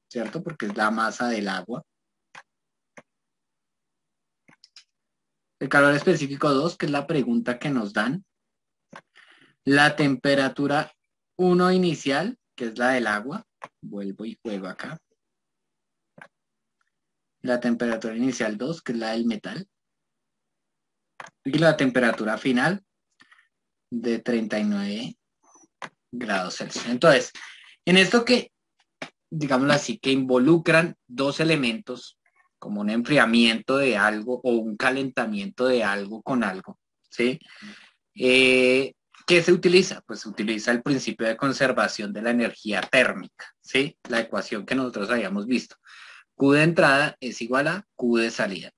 Speaker 1: ¿cierto? Porque es la masa del agua. El calor específico 2, que es la pregunta que nos dan. La temperatura 1 inicial, que es la del agua. Vuelvo y juego acá. La temperatura inicial 2, que es la del metal. Y la temperatura final de 39 grados Celsius. Entonces, en esto que, digámoslo así, que involucran dos elementos, como un enfriamiento de algo o un calentamiento de algo con algo, ¿sí? ¿Qué se utiliza? Pues se utiliza el principio de conservación de la energía térmica, ¿sí? La ecuación que nosotros habíamos visto. Q de entrada es igual a Q de salida.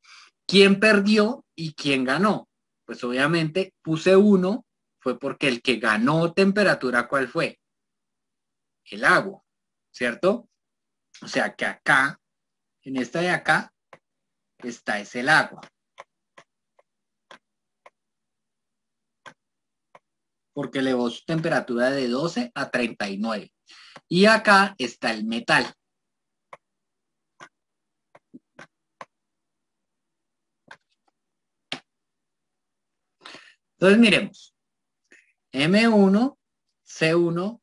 Speaker 1: ¿Quién perdió y quién ganó? Pues obviamente puse 1, fue porque el que ganó temperatura, ¿cuál fue? El agua, ¿cierto? O sea que acá, en esta de acá, está es el agua. Porque elevó su temperatura de 12 a 39. Y acá está el metal. Entonces miremos. M1, C1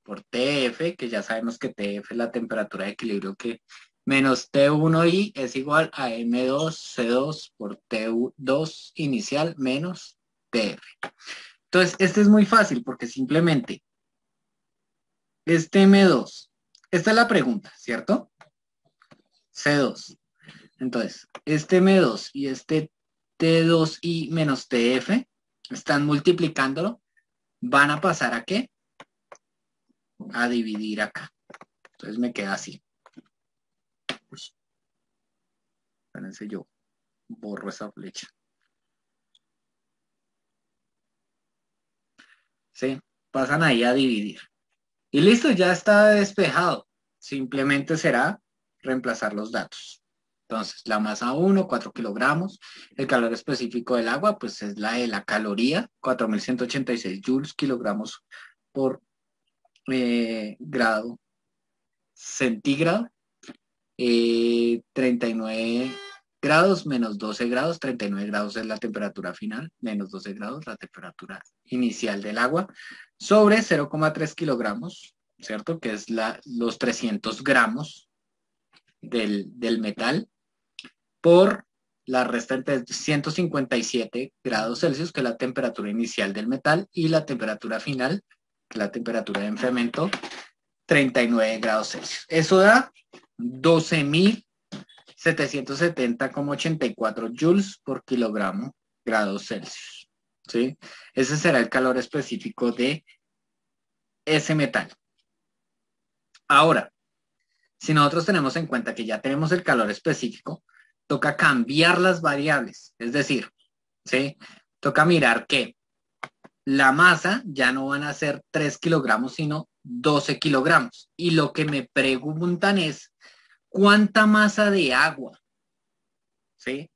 Speaker 1: por TF, que ya sabemos que TF es la temperatura de equilibrio que menos T1I es igual a M2C2 por T2 inicial menos TF. Entonces, este es muy fácil porque simplemente este M2, esta es la pregunta, ¿cierto? C2. Entonces, este M2 y este T2I menos TF están multiplicándolo, van a pasar ¿a qué? A dividir acá. Entonces me queda así. Espérense, yo borro esa flecha. ¿Sí? Pasan ahí a dividir. Y listo, ya está despejado. Simplemente será reemplazar los datos. Entonces, la masa 1, 4 kilogramos. El calor específico del agua, pues es la de la caloría, 4186 joules kilogramos por grado centígrado. 39 grados menos 12 grados, 39 grados es la temperatura final, menos 12 grados la temperatura inicial del agua, sobre 0,3 kilogramos, ¿cierto? Que es los 300 gramos del metal, por la restante de 157 grados Celsius, que es la temperatura inicial del metal, y la temperatura final, que es la temperatura de enfriamiento, 39 grados Celsius. Eso da 12.770,84 joules por kilogramo grados Celsius. ¿Sí? Ese será el calor específico de ese metal. Ahora, si nosotros tenemos en cuenta que ya tenemos el calor específico, toca cambiar las variables. Es decir, ¿sí? Toca mirar que la masa ya no van a ser 3 kilogramos, sino 12 kilogramos. Y lo que me preguntan es, ¿cuánta masa de agua? ¿Sí?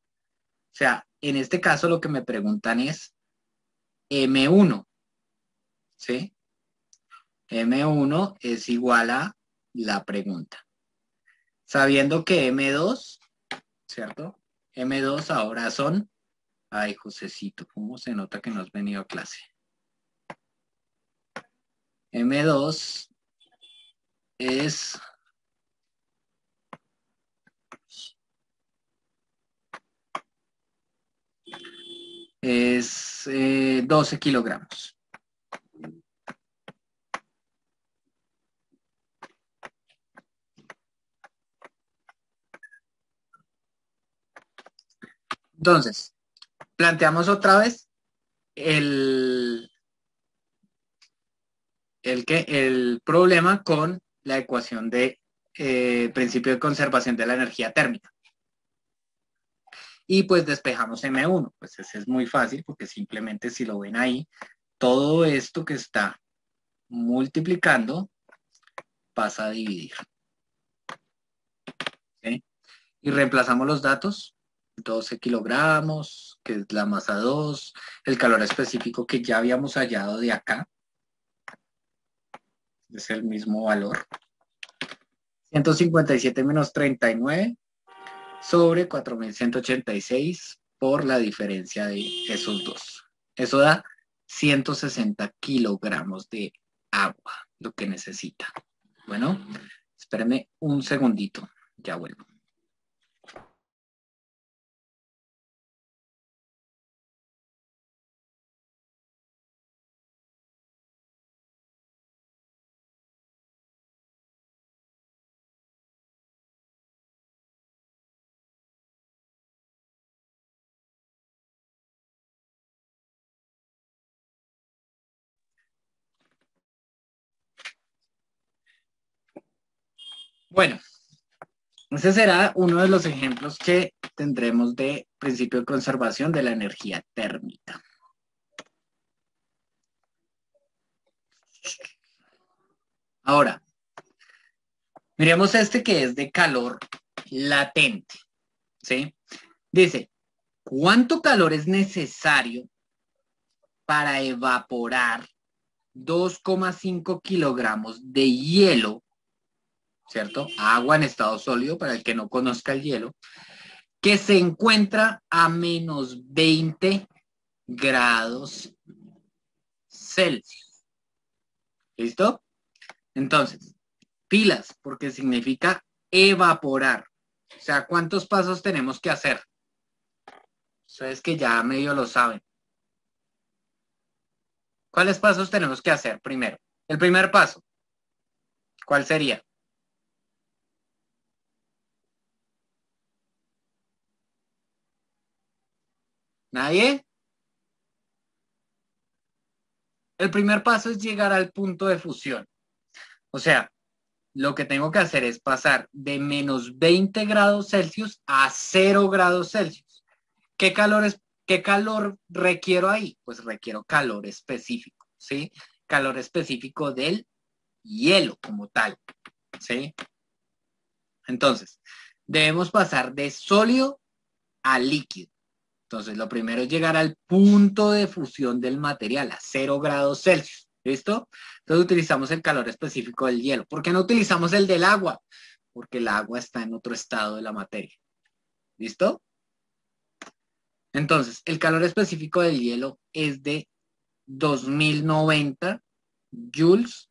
Speaker 1: O sea, en este caso lo que me preguntan es M1, ¿sí? M1 es igual a la pregunta. Sabiendo que M2, ¿cierto? M2 ahora son, ay, Josecito, ¿cómo se nota que no has venido a clase? M2 es es 12 kilogramos. Entonces, planteamos otra vez el, el problema con la ecuación de principio de conservación de la energía térmica. Y pues despejamos M1. Pues ese es muy fácil porque simplemente si lo ven ahí, todo esto que está multiplicando pasa a dividir. ¿Sí? Y reemplazamos los datos. 12 kilogramos, que es la masa 2, el calor específico que ya habíamos hallado de acá, es el mismo valor. 157 menos 39 sobre 4186 por la diferencia de esos dos. Eso da 160 kilogramos de agua, lo que necesita. Bueno, espérenme un segundito, ya vuelvo. Bueno, ese será uno de los ejemplos que tendremos de principio de conservación de la energía térmica. Ahora, miremos este que es de calor latente, ¿sí? Dice, ¿cuánto calor es necesario para evaporar 2,5 kilogramos de hielo, ¿cierto? Agua en estado sólido, para el que no conozca el hielo, que se encuentra a menos 20 grados Celsius. ¿Listo? Entonces, pilas, porque significa evaporar. O sea, ¿cuántos pasos tenemos que hacer? Ustedes que ya medio lo saben. ¿Cuáles pasos tenemos que hacer primero? El primer paso, ¿cuál sería? ¿Nadie? El primer paso es llegar al punto de fusión. O sea, lo que tengo que hacer es pasar de menos 20 grados Celsius a 0 grados Celsius. ¿Qué calor requiero ahí? Pues requiero calor específico, ¿sí? Calor específico del hielo como tal, ¿sí? Entonces, debemos pasar de sólido a líquido. Entonces, lo primero es llegar al punto de fusión del material, a 0 grados Celsius. ¿Listo? Entonces utilizamos el calor específico del hielo. ¿Por qué no utilizamos el del agua? Porque el agua está en otro estado de la materia. ¿Listo? Entonces, el calor específico del hielo es de 2090 joules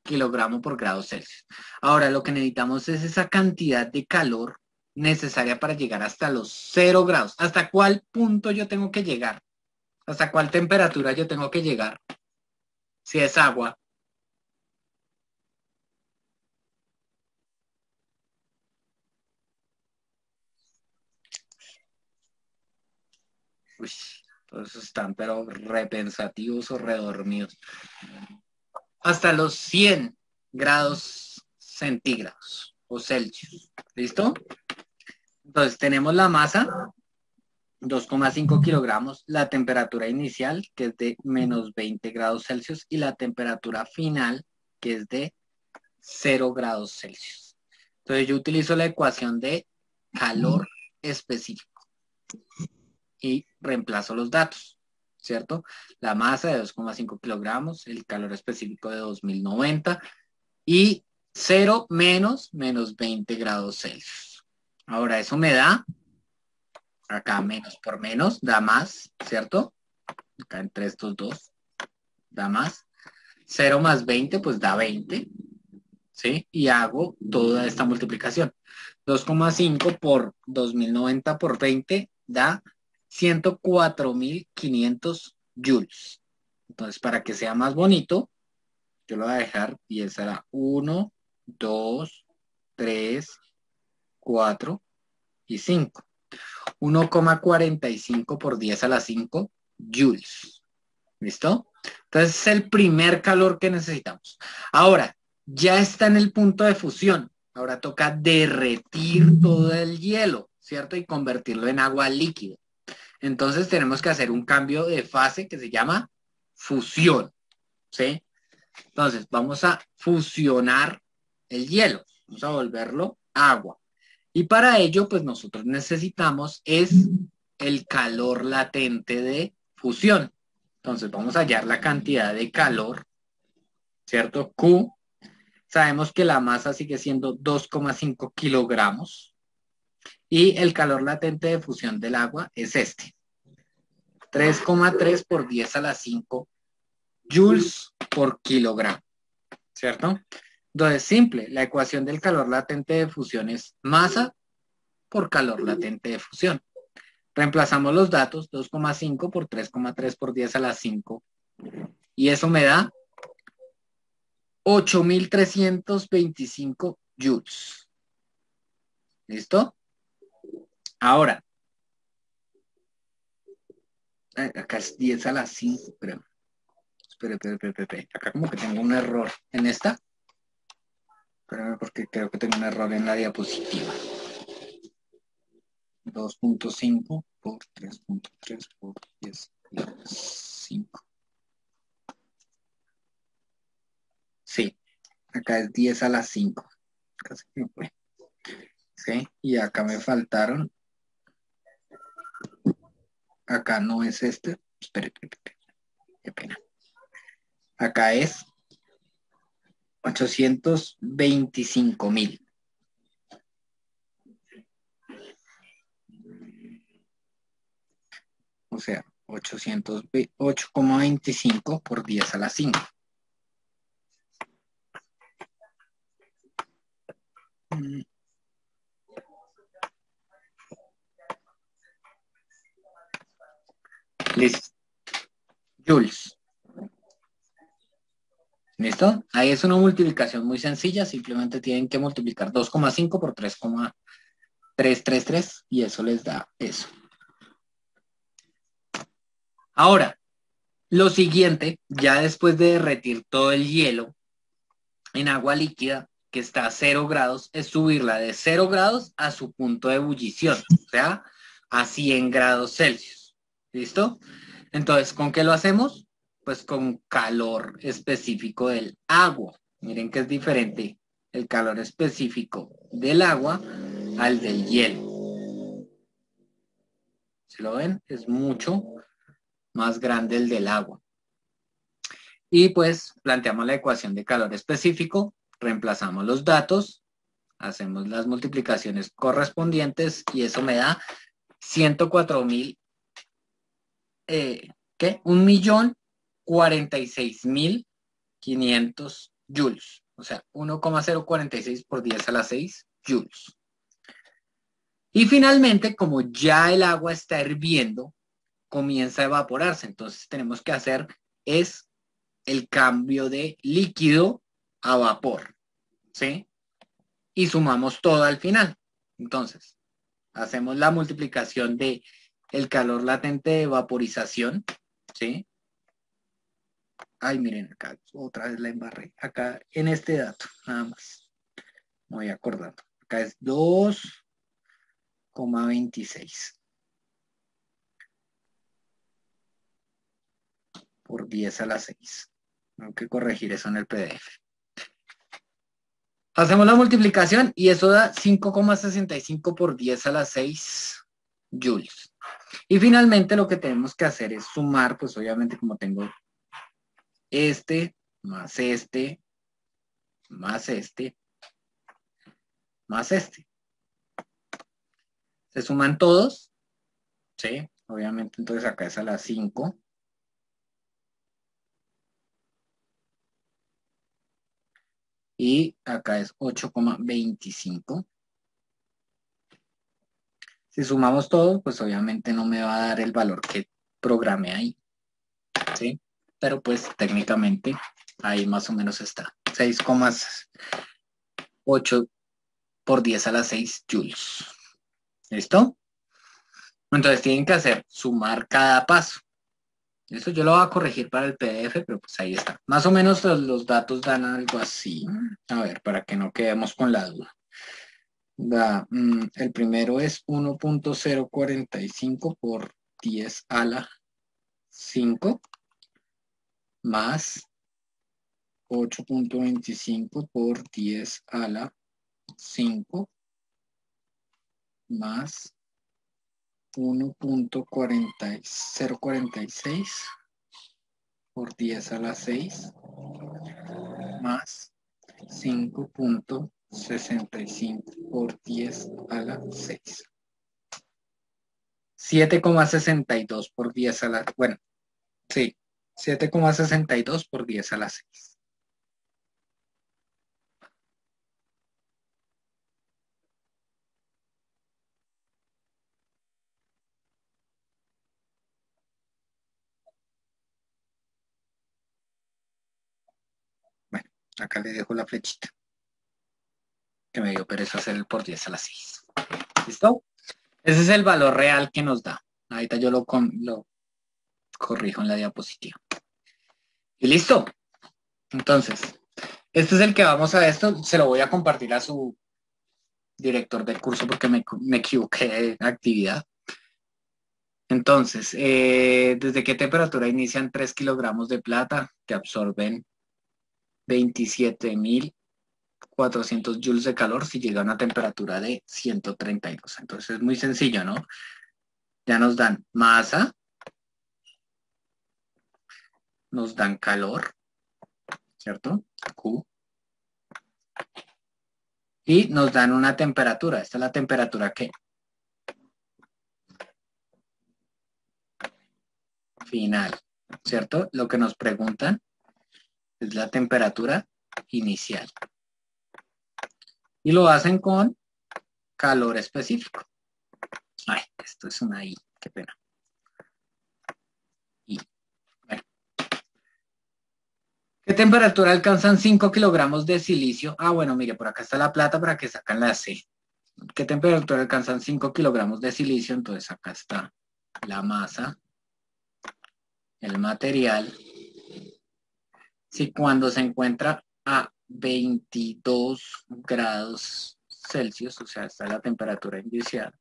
Speaker 1: kilogramo por grado Celsius. Ahora, lo que necesitamos es esa cantidad de calor necesaria para llegar hasta los 0 grados. ¿Hasta cuál punto yo tengo que llegar? ¿Hasta cuál temperatura yo tengo que llegar? Si es agua. Uy, todos están pero repensativos o redormidos. Hasta los 100 grados centígrados o Celsius. ¿Listo? Entonces tenemos la masa, 2,5 kilogramos, la temperatura inicial, que es de menos 20 grados Celsius, y la temperatura final, que es de 0 grados Celsius. Entonces yo utilizo la ecuación de calor específico y reemplazo los datos, ¿cierto? La masa de 2,5 kilogramos, el calor específico de 2090 y 0 menos 20 grados Celsius. Ahora eso me da, acá menos por menos, da más, ¿cierto? Acá entre estos dos, da más. 0 más 20, pues da 20, ¿sí? Y hago toda esta multiplicación. 2,5 por 2090 por 20 da 104.500 joules. Entonces, para que sea más bonito, yo lo voy a dejar y él será 1, 2, 3, 4 y 5. 1,45 por 10 a la 5 joules. ¿Listo? Entonces es el primer calor que necesitamos. Ahora, ya está en el punto de fusión. Ahora toca derretir todo el hielo, ¿cierto? Y convertirlo en agua líquida. Entonces tenemos que hacer un cambio de fase que se llama fusión, ¿sí? Entonces vamos a fusionar el hielo. Vamos a volverlo agua. Y para ello, pues nosotros necesitamos es el calor latente de fusión. Entonces vamos a hallar la cantidad de calor, ¿cierto? Q. Sabemos que la masa sigue siendo 2,5 kilogramos y el calor latente de fusión del agua es este. 3,3 por 10 a la 5 joules por kilogramo, ¿cierto? Entonces, simple, la ecuación del calor latente de fusión es masa por calor latente de fusión. Reemplazamos los datos, 2,5 por 3,3 por 10 a la 5, y eso me da 8.325 joules. ¿Listo? Ahora, acá es 10 a la 5, creo. Espera. Acá como que tengo un error. ¿En esta? Espérame porque creo que tengo un error en la diapositiva. 2.5 por 3.3 por 10 a la 5. Sí, acá es 10 a la 5. Casi que me fue. Sí, y acá me faltaron. Acá no es este. Espere, qué pena. Acá es 825.000. O sea, 8,25 por 10 a la 5. Listo. Joules. ¿Listo? Ahí es una multiplicación muy sencilla. Simplemente tienen que multiplicar 2,5 por 3,333 y eso les da eso. Ahora, lo siguiente, ya después de derretir todo el hielo en agua líquida que está a 0 grados, es subirla de 0 grados a su punto de ebullición, o sea, a 100 grados Celsius. ¿Listo? Entonces, ¿con qué lo hacemos? Pues con calor específico del agua. Miren que es diferente el calor específico del agua al del hielo. ¿Se lo ven? Es mucho más grande el del agua. Y pues planteamos la ecuación de calor específico, reemplazamos los datos, hacemos las multiplicaciones correspondientes y eso me da 104.000, ¿qué? 1.046.500 joules, o sea, 1,046 por 10 a la 6 joules. Y finalmente, como ya el agua está hirviendo, comienza a evaporarse, entonces tenemos que hacer es el cambio de líquido a vapor, ¿sí? Y sumamos todo al final. Entonces, hacemos la multiplicación de el calor latente de vaporización, ¿sí? Ay, miren, acá otra vez la embarré. Acá en este dato, nada más. Me voy acordando. Acá es 2,26 por 10 a la 6. Tengo que corregir eso en el PDF. Hacemos la multiplicación y eso da 5,65 por 10 a la 6 joules. Y finalmente lo que tenemos que hacer es sumar, pues obviamente como tengo este, más este, más este, más este. Se suman todos, ¿sí? Obviamente entonces acá es a las 5. Y acá es 8,25. Si sumamos todo, pues obviamente no me va a dar el valor que programé ahí, ¿sí? Pero pues técnicamente ahí más o menos está. 6,8 por 10 a la 6 joules. ¿Listo? Entonces tienen que hacer sumar cada paso. Eso yo lo voy a corregir para el PDF, pero pues ahí está. Más o menos los datos dan algo así. A ver, para que no quedemos con la duda. El primero es 1,045 por 10 a la 5 más 8,25 por 10 a la 5 más 1,046 por 10 a la 6 más 5,65 por 10 a la 6. 7,62 por 10 a la... Bueno, sí, 7,62 por 10 a la 6. Bueno, acá le dejo la flechita. Que me dio pereza hacer el por 10 a la 6. ¿Listo? Ese es el valor real que nos da. Ahorita yo lo corrijo en la diapositiva. Y listo. Entonces, Este es el que vamos a esto, se lo voy a compartir a su director del curso porque me equivoqué de actividad. Entonces, ¿desde qué temperatura inician 3 kilogramos de plata que absorben 27.400 joules de calor si llega a una temperatura de 132? Entonces es muy sencillo, ¿no? Ya nos dan masa, nos dan calor, ¿cierto? Q. Y nos dan una temperatura. Esta es la temperatura que final, ¿cierto? Lo que nos preguntan es la temperatura inicial. Y lo hacen con calor específico. Ay, esto es una I, qué pena. I. Bueno. ¿Qué temperatura alcanzan 5 kilogramos de silicio? Ah, bueno, mire, por acá está la plata para que sacan la C. ¿Qué temperatura alcanzan 5 kilogramos de silicio? Entonces acá está la masa, el material. Si cuando se encuentra a 22 grados Celsius, o sea, está la temperatura inicial,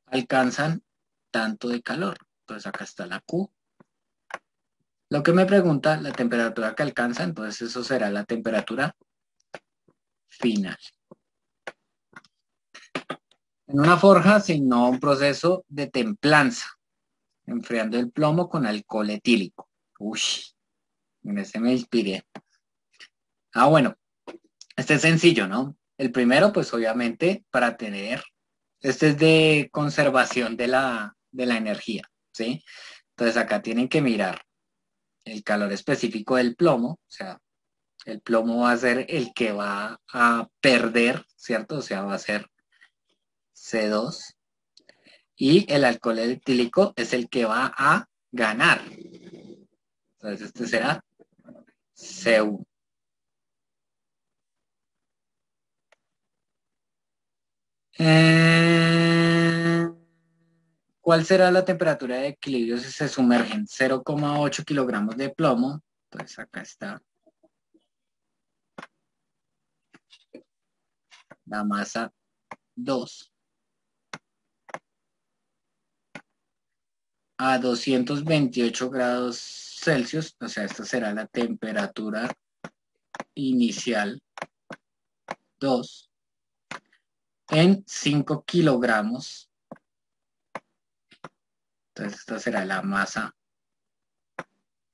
Speaker 1: alcanzan tanto de calor. Entonces acá está la Q. Lo que me pregunta la temperatura que alcanza, entonces eso será la temperatura final. En una forja se innova un proceso de templanza, enfriando el plomo con alcohol etílico. Uy, en ese me inspiré. Ah, bueno, este es sencillo, ¿no? El primero, pues obviamente, para tener, este es de conservación de la energía, ¿sí? Entonces acá tienen que mirar el calor específico del plomo, o sea, el plomo va a ser el que va a perder, ¿cierto? O sea, va a ser C2 y el alcohol etílico es el que va a ganar. Entonces este será C1. ¿Cuál será la temperatura de equilibrio si se sumergen 0,8 kilogramos de plomo? Entonces acá está la masa 2 a 228 grados Celsius, o sea, esta será la temperatura inicial 2 en 5 kilogramos. Entonces esta será la masa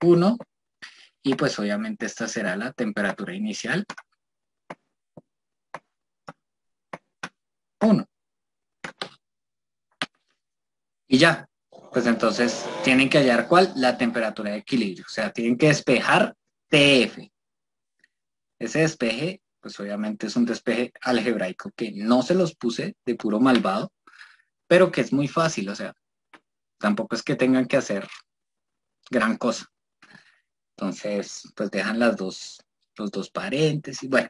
Speaker 1: 1 y pues obviamente esta será la temperatura inicial 1. Y ya, pues entonces tienen que hallar cuál, la temperatura de equilibrio. O sea, tienen que despejar TF. Ese despeje, pues obviamente es un despeje algebraico que no se los puse de puro malvado, pero que es muy fácil, o sea, tampoco es que tengan que hacer gran cosa. Entonces, pues dejan los dos paréntesis. Bueno,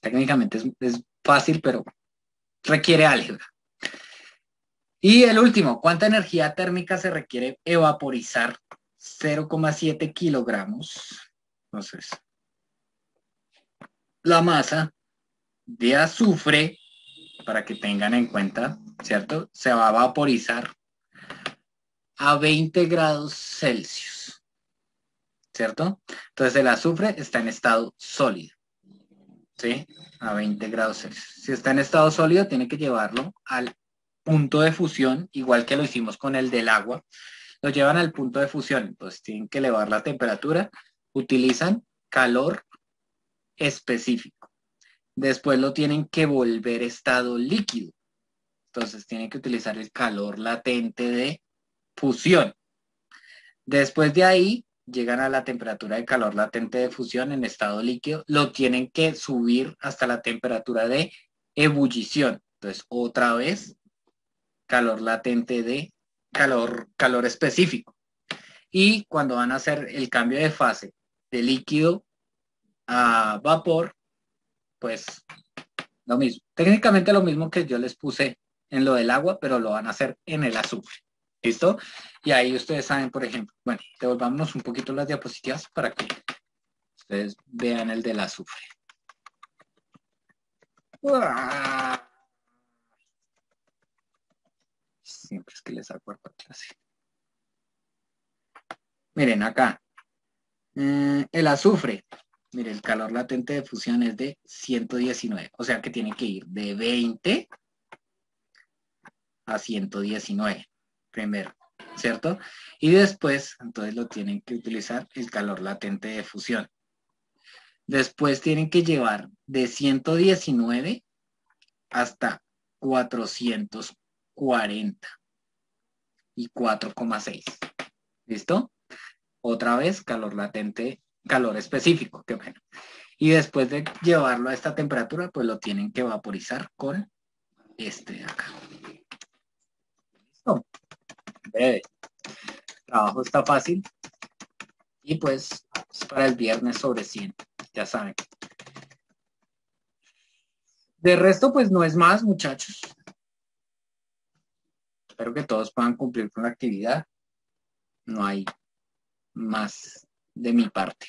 Speaker 1: técnicamente es fácil, pero requiere álgebra. Y el último, ¿cuánta energía térmica se requiere evaporizar 0,7 kilogramos? Entonces, la masa de azufre, para que tengan en cuenta, ¿cierto? Se va a vaporizar a 20 grados Celsius, ¿cierto? Entonces el azufre está en estado sólido, ¿sí? A 20 grados Celsius. Si está en estado sólido, tiene que llevarlo al punto de fusión, igual que lo hicimos con el del agua. Lo llevan al punto de fusión, entonces tienen que elevar la temperatura, utilizan calor específico. Después lo tienen que volver estado líquido. Entonces tienen que utilizar el calor latente de fusión. Después de ahí llegan a la temperatura de calor latente de fusión en estado líquido. Lo tienen que subir hasta la temperatura de ebullición. Entonces otra vez calor latente de calor específico. Y cuando van a hacer el cambio de fase de líquido a vapor, pues lo mismo. Técnicamente lo mismo que yo les puse en lo del agua, pero lo van a hacer en el azufre. ¿Listo? Y ahí ustedes saben, por ejemplo, bueno, devolvámonos un poquito las diapositivas para que ustedes vean el del azufre. ¡Uah! Siempre es que les saco a clase. Miren acá. El azufre. Mire, el calor latente de fusión es de 119. O sea que tiene que ir de 20 a 119 primero, ¿cierto? Y después, entonces lo tienen que utilizar el calor latente de fusión. Después tienen que llevar de 119 hasta 440 y 4,6. ¿Listo? Otra vez, calor latente, calor específico, qué bueno. Y después de llevarlo a esta temperatura, pues lo tienen que vaporizar con este de acá. ¿Listo? Breve. El trabajo está fácil. Y pues es para el viernes sobre 100, ya saben. De resto, pues no es más, muchachos. Espero que todos puedan cumplir con la actividad. No hay más de mi parte.